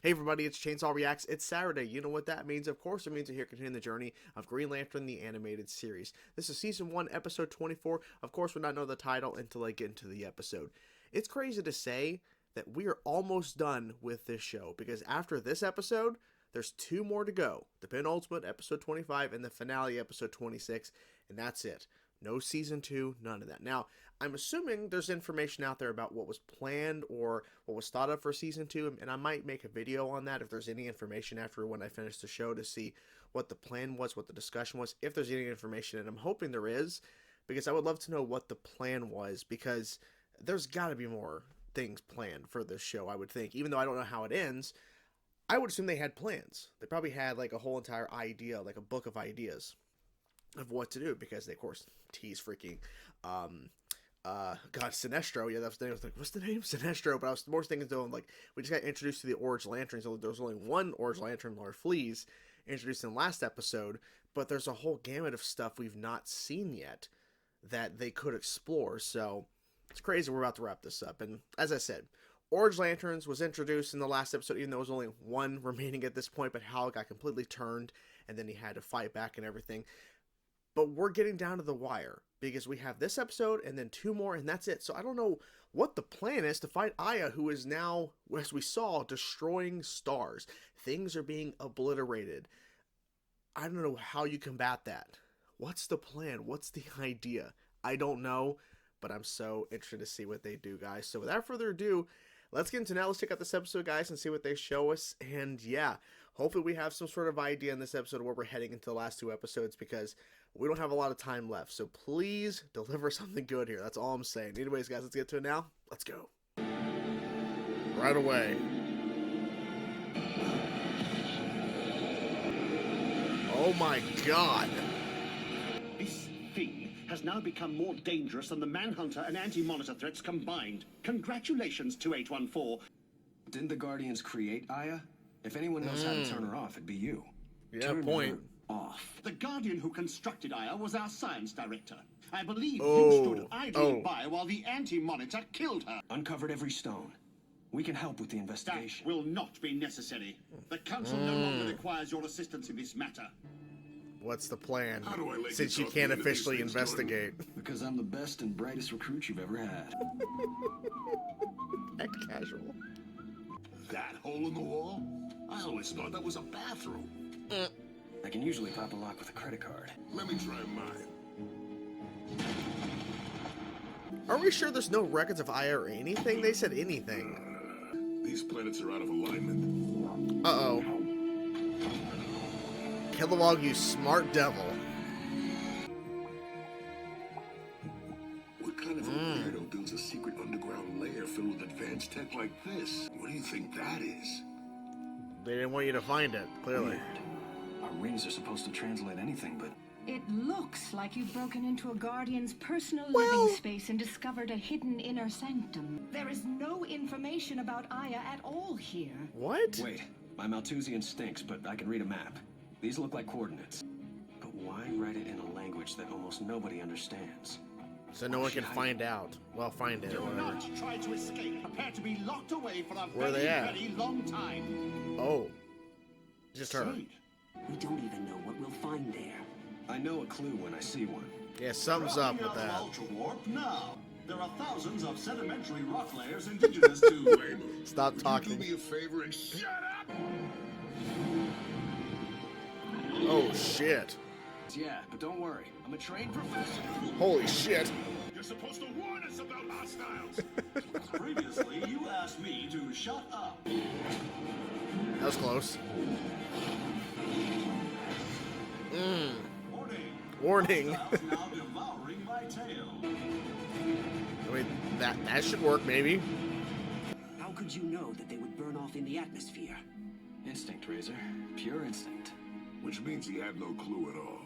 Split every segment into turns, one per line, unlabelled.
Hey everybody, it's Chainsaw Reacts. It's Saturday. You know what that means? Of course, it means we're here continuing the journey of Green Lantern, the animated series. This is Season 1, Episode 24. Of course, we're not know the title until I get into the episode. It's crazy to say that we are almost done with this show, because after this episode, there's 2 more to go. The penultimate, Episode 25, and the finale, Episode 26, and that's it. No Season 2, none of that. Now, I'm assuming there's information out there about what was planned or what was thought of for Season 2, and I might make a video on that if there's any information after when I finish the show to see what the plan was, what the discussion was, if there's any information, and I'm hoping there is, because I would love to know what the plan was, because there's got to be more things planned for this show, I would think. Even though I don't know how it ends, I would assume they had plans. They probably had like a whole entire idea, like a book of ideas of what to do, because they of course tease freaking Sinestro. Yeah, that's the name. I was like, what's the name? Sinestro. But I was more thinking though, like, we just got introduced to the Orange Lantern. So there was only one Orange Lantern, Lord Fleas, introduced in the last episode, but there's a whole gamut of stuff we've not seen yet that they could explore. So it's crazy. We're about to wrap this up, and as I said, Orange Lanterns was introduced in the last episode, even though there was only one remaining at this point, but Hal got completely turned, and then he had to fight back and everything. But we're getting down to the wire, because we have this episode and then 2 more, and that's it. So I don't know what the plan is to fight Aya, who is now, as we saw, destroying stars. Things are being obliterated. I don't know how you combat that. What's the plan? What's the idea? I don't know, but I'm so interested to see what they do, guys. So without further ado, let's get into now. Let's check out this episode, guys, and see what they show us. And yeah, hopefully we have some sort of idea in this episode where we're heading into the last 2 episodes, because we don't have a lot of time left. So please deliver something good here. That's all I'm saying. Anyways, guys, let's get to it now. Let's go. Right away. Oh my god.
This thing has now become more dangerous than the Manhunter and Anti-Monitor threats combined. Congratulations, 2814.
Didn't the Guardians create Aya? If anyone knows how to turn her off, it'd be you.
Yeah,
Turn
point.
her off.
The Guardian who constructed Aya was our science director. I believe you
Oh,
stood idly by while the Anti-Monitor killed her.
Uncovered every stone. We can help with the
That
investigation.
will not be necessary. The Council no longer requires your assistance in this matter.
What's the plan?
How do I let
Since
you
you
talk
can't
me into these
officially
things,
investigate.
Because I'm the best and brightest recruit you've ever had.
Act casual.
That hole in the wall? I always thought that was a bathroom.
I can usually pop a lock with a credit card.
Let me try mine.
Are we sure there's no records of Aya or anything? They said anything.
These planets are out of alignment.
Uh-oh. Kilowog, you smart devil.
What kind of a weirdo builds a secret underground lair filled with advanced tech like this? What do you think that is?
They didn't want you to find it, clearly.
Weird. Our rings are supposed to translate anything, but
It looks like you've broken into a Guardian's personal living space and discovered a hidden inner sanctum. There is no information about Aya at all here.
What?
wait. My Malthusian stinks, but I can read a map. These look like coordinates. But why write it in a language that almost nobody understands?
So no one can find out. Well, find it,
Do
or whatever.
not try to escape. Prepare to be locked away for a
Where are
very,
they at?
very long time.
Oh. Just her.
Say,
We don't even know what we'll find there.
I know a clue when I see one.
Yeah, something's up with
Dropping
that.
out of Ultra Warp now. There are thousands of sedimentary rock layers indigenous to
Raymond,
Stop
would
talking.
you do me a favor and shut up?
Oh, shit.
Yeah, but don't worry. I'm a trained professional.
Holy shit.
You're supposed to warn us about hostiles.
Previously, you asked me to shut up.
That was close.
Warning.
Warning.
Hostiles now devouring my tail.
I mean, that should work, maybe.
How could you know that they would burn off in the atmosphere?
Instinct, Razer. Pure instinct.
Which means he had no clue at all.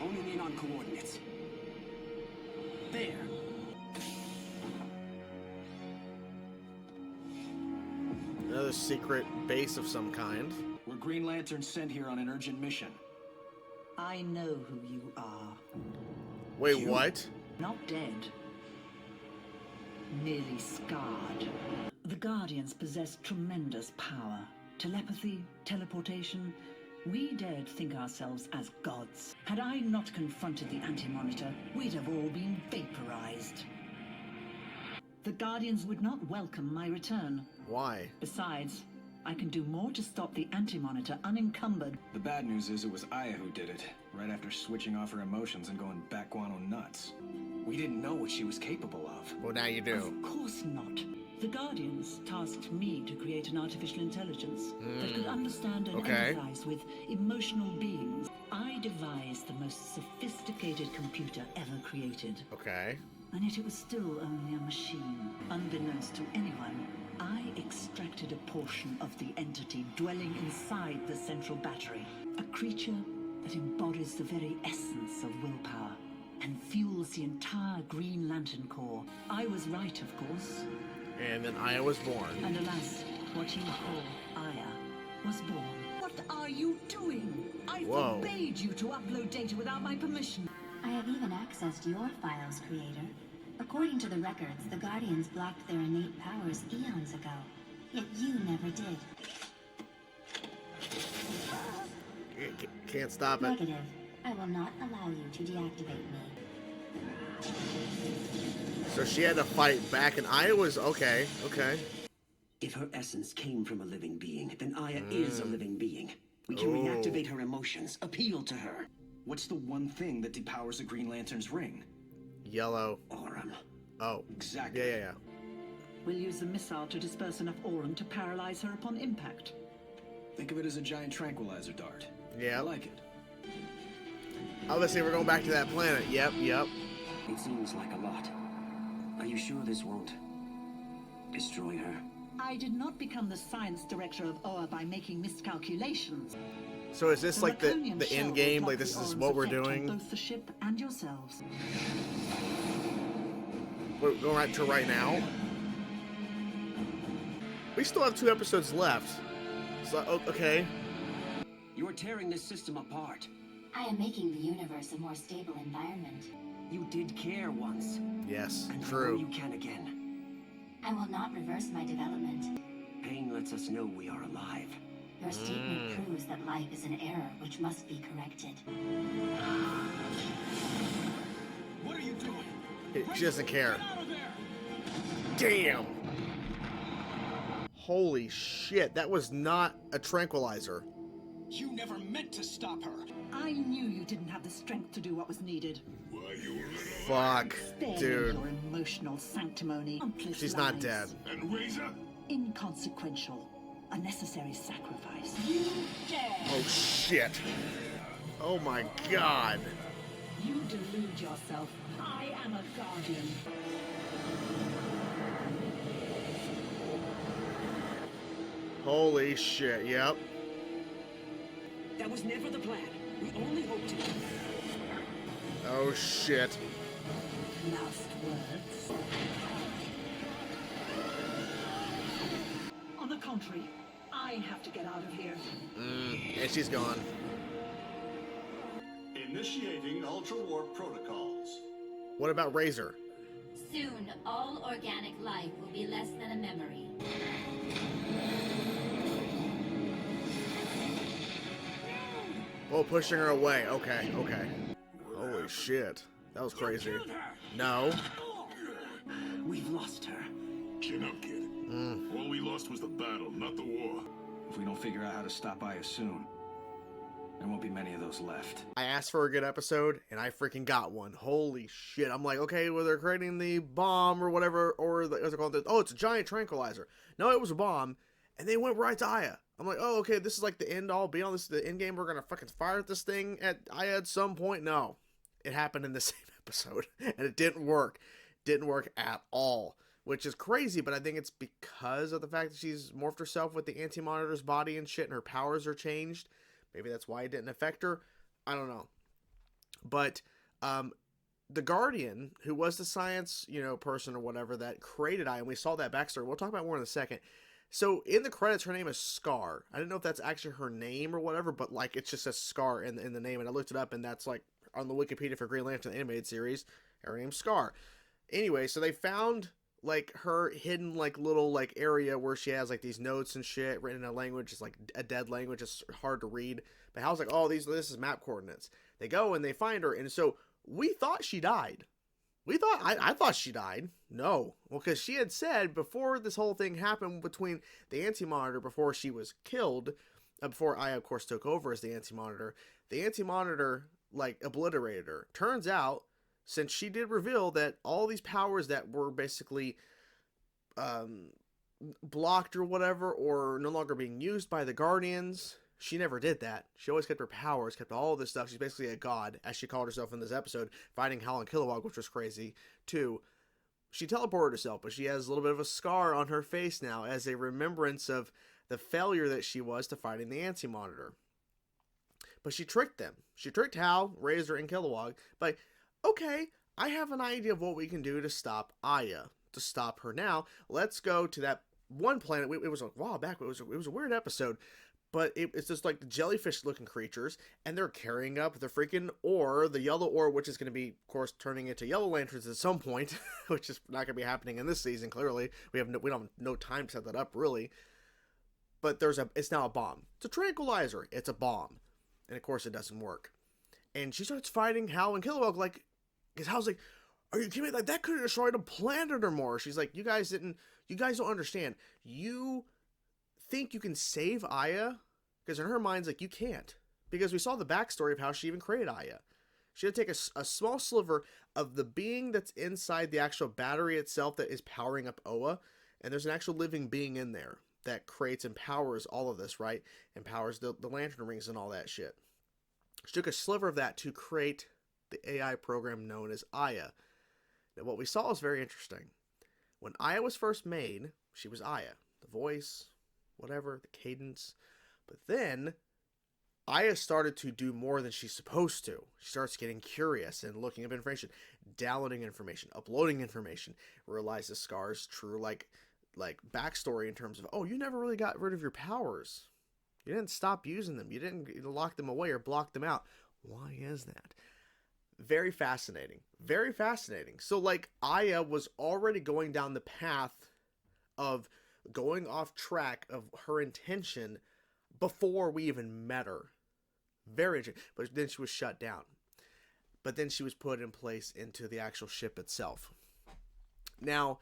Honing in on coordinates. There.
Another secret base of some kind.
We're Green Lanterns sent here on an urgent mission.
I know who you are.
Wait, what?
Not dead. Merely scarred. The Guardians possess tremendous power. Telepathy, teleportation. We dared think ourselves as gods. Had I not confronted the Anti-Monitor, we'd have all been vaporized. The Guardians would not welcome my return.
Why?
Besides, I can do more to stop the Anti-Monitor unencumbered.
The bad news is it was Aya who did it, right after switching off her emotions and going back guano nuts. We didn't know what she was capable of.
Well, now you do.
Of course not. The Guardians tasked me to create an artificial intelligence that could understand and empathize with emotional beings. I devised the most sophisticated computer ever created.
Okay.
And yet it was still only a machine. Unbeknownst to anyone, I extracted a portion of the entity dwelling inside the central battery. A creature that embodies the very essence of willpower and fuels the entire Green Lantern Corps. I was right, of course.
And then Aya was born.
And alas, what you call Aya was born. What are you doing? I forbade you to upload data without my permission.
I have even accessed your files, Creator. According to the records, the Guardians blocked their innate powers eons ago. Yet you never did.
Can't stop it.
Negative. I will not allow you to deactivate me.
So she had to fight back, and Aya was okay.
If her essence came from a living being, then Aya is a living being. We can reactivate her emotions, appeal to her.
What's the one thing that depowers the Green Lantern's ring?
Yellow.
Aurum.
Oh.
Exactly.
Yeah.
We'll use the missile to disperse enough aurum to paralyze her upon impact.
Think of it as a giant tranquilizer dart.
Yeah.
I like it.
Obviously, we're going back to that planet. Yep.
It seems like a lot. Are you sure this won't destroy her?
I did not become the science director of OA by making miscalculations.
So is this like the
Laconian shell
end
will
game?
block
Like this
the
is
aurum's
what we're
effect on
doing?
both the ship and yourselves.
We're going right to right now. We still have 2 episodes left. So okay.
You're tearing this system apart.
I am making the universe a more stable environment.
You did care once.
Yes.
And I know
True.
you can again.
I will not reverse my development.
Pain lets us know we are alive.
Your statement proves that life is an error which must be corrected.
What are you doing?
She doesn't care. Damn. Holy shit! That was not a tranquilizer.
You never meant to stop her.
I knew you didn't have the strength to do what was needed.
Why, you little...
Fuck,
Spare
dude.
your emotional sanctimony. Countless
She's not
lies.
dead.
And Razer?
Inconsequential. A necessary sacrifice.
Oh shit. Oh my god.
You delude yourself. I am a guardian.
Holy shit. Yep.
That was never the plan. We only hoped to...
Oh shit.
Last words. On the contrary, I have to get out of here.
And she's gone.
Initiating Ultra Warp protocols.
What about Razer?
Soon, all organic life will be less than a memory.
Oh, pushing her away. Okay. Holy shit. That was crazy. No.
We've lost her.
Chin up, kid. All we lost was the battle, not the war.
If we don't figure out how to stop Aya soon, there won't be many of those left.
I asked for a good episode, and I freaking got one. Holy shit. I'm like, okay, well, they're creating the bomb or whatever, or what's it called? Oh, it's a giant tranquilizer. No, it was a bomb, and they went right to Aya. I'm like, oh, okay, this is like the end all be all. This is the end game. We're going to fucking fire at this thing at Aya at some point. No. It happened in the same episode, and it didn't work. Didn't work at all, which is crazy, but I think it's because of the fact that she's morphed herself with the Anti-Monitor's body and shit, and her powers are changed. Maybe that's why it didn't affect her. I don't know. But the Guardian, who was the science, person or whatever that created Aya, and we saw that backstory. We'll talk about more in a second. So in the credits, her name is Scar. I didn't know if that's actually her name or whatever, but like it just says Scar in the name, and I looked it up, and that's like on the Wikipedia for Green Lantern the animated series. Her name's Scar. Anyway, so they found like her hidden like little like area where she has like these notes and shit written in a language. It's like a dead language. It's hard to read. But Hal's like, oh, this is map coordinates. They go and they find her, and so we thought she died. I thought she died. No. Well, because she had said before this whole thing happened between the Anti-Monitor, before she was killed, before Aya, of course, took over as the Anti-Monitor, like, obliterated her. Turns out, since she did reveal that all these powers that were basically blocked or whatever, or no longer being used by the Guardians, she never did that. She always kept her powers, kept all of this stuff. She's basically a god, as she called herself in this episode, fighting Hal and Kilowog, which was crazy, too. She teleported herself, but she has a little bit of a scar on her face now as a remembrance of the failure that she was to fighting the Anti-Monitor. But she tricked them. She tricked Hal, Razer, and Kilowog by, okay, I have an idea of what we can do to stop Aya, to stop her now. Let's go to that one planet. It was a while back, but it was a weird episode. But it's just like the jellyfish-looking creatures, and they're carrying up the freaking ore, the yellow ore, which is going to be, of course, turning into yellow lanterns at some point, which is not going to be happening in this season. Clearly, we don't have no time to set that up, really. But it's now a bomb. It's a tranquilizer. It's a bomb, and of course, it doesn't work. And she starts fighting Hal and Kilowog, like, because Hal's like, "Are you kidding me? Like that could have destroyed a planet or more." She's like, "You guys don't understand. You think you can save Aya?" Because in her mind's like, you can't. Because we saw the backstory of how she even created Aya. She had to take a small sliver of the being that's inside the actual battery itself that is powering up Oa, and there's an actual living being in there that creates and powers all of this, right? Empowers the lantern rings and all that shit. She took a sliver of that to create the AI program known as Aya. Now, what we saw was very interesting. When Aya was first made, she was Aya. The voice, whatever, the cadence. But then, Aya started to do more than she's supposed to. She starts getting curious and looking up information, downloading information, uploading information, realizes Scar's true, like backstory in terms of, oh, you never really got rid of your powers. You didn't stop using them. You didn't lock them away or block them out. Why is that? Very fascinating. Very fascinating. So, like, Aya was already going down the path of going off track of her intention before we even met her. Very interesting. But then she was shut down. But then she was put in place into the actual ship itself. Now,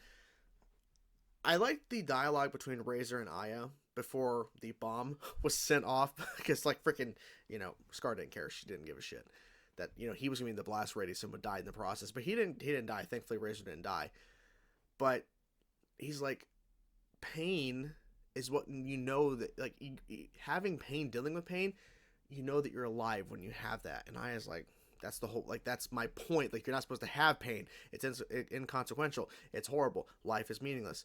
I liked the dialogue between Razer and Aya before the bomb was sent off. Because, like, freaking, Scar didn't care. She didn't give a shit. That, he was going to be the blast radius and would die in the process. But he didn't die. Thankfully, Razer didn't die. But he's like, pain is what that, like, having pain, dealing with pain, that you're alive when you have that. And Aya's like, that's the whole, like, that's my point. Like, you're not supposed to have pain. It's inconsequential. It's horrible. Life is meaningless.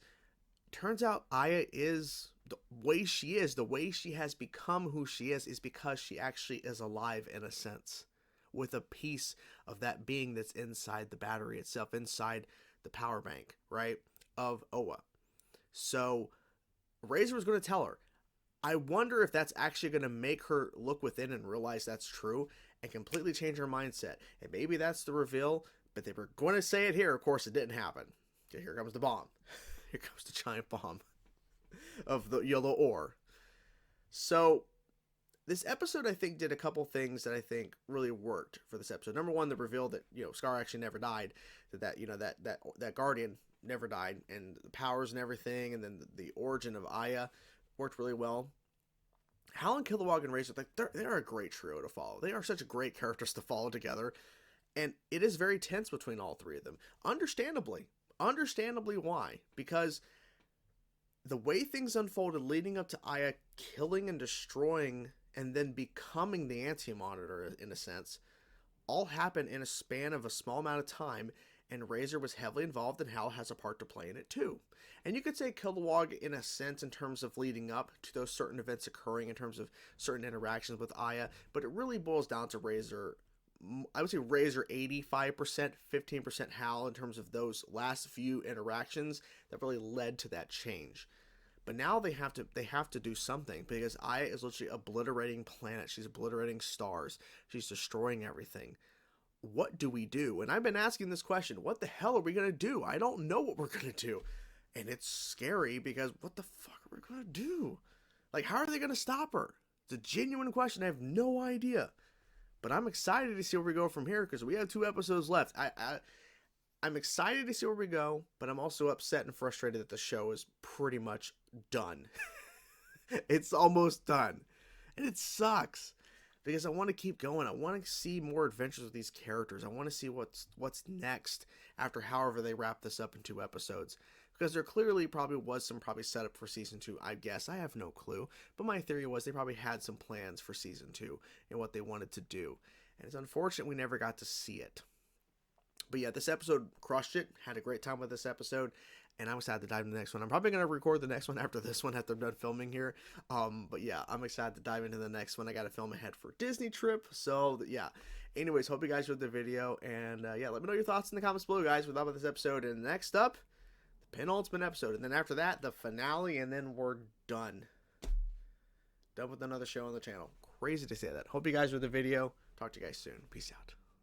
Turns out Aya is the way she is, the way she has become who she is because she actually is alive in a sense, with a piece of that being that's inside the battery itself, inside the power bank, right, of Oa. So Razer was going to tell her. I wonder if that's actually going to make her look within and realize that's true and completely change her mindset. And maybe that's the reveal, but they were going to say it here. Of course, it didn't happen. Here comes the bomb. Here comes the giant bomb of the yellow ore. So this episode, I think, did a couple things that I think really worked for this episode. Number one, the reveal that, Scar actually never died, that Guardian never died, and the powers and everything, and then the origin of Aya worked really well. Hal and Kilowog and Razer, like, they're a great trio to follow. They are such great characters to follow together, and it is very tense between all three of them. Understandably why? Because the way things unfolded leading up to Aya killing and destroying and then becoming the Anti-Monitor, in a sense, all happened in a span of a small amount of time, and Razer was heavily involved, and Hal has a part to play in it too. And you could say Kilowog, in a sense, in terms of leading up to those certain events occurring, in terms of certain interactions with Aya, but it really boils down to Razer. I would say Razer 85%, 15% Hal, in terms of those last few interactions that really led to that change. But now they have to do something, because Aya is literally obliterating planets. She's obliterating stars. She's destroying everything. what do we do? And I've been asking this question, what the hell are we going to do? I don't know what we're going to do. And it's scary because what the fuck are we going to do? Like, how are they going to stop her? It's a genuine question. I have no idea. But I'm excited to see where we go from here because we have 2 episodes left. I'm excited to see where we go, but I'm also upset and frustrated that the show is pretty much done. It's almost done. And it sucks because I want to keep going. I want to see more adventures with these characters. I want to see what's next after however they wrap this up in 2 episodes. Because there clearly probably was some setup for season 2, I guess. I have no clue. But my theory was they probably had some plans for season 2 and what they wanted to do. And it's unfortunate we never got to see it. But yeah, this episode crushed it. Had a great time with this episode. And I'm excited to dive into the next one. I'm probably going to record the next one after this one after I'm done filming here. But yeah, I'm excited to dive into the next one. I got to film ahead for Disney trip. So yeah. Anyways, hope you guys enjoyed the video. And yeah, let me know your thoughts in the comments below, guys. What about this episode? And next up, penultimate episode, and then after that the finale, and then we're done with another show on the channel. Crazy to say that. Hope you guys enjoyed the video. Talk to you guys soon. Peace out.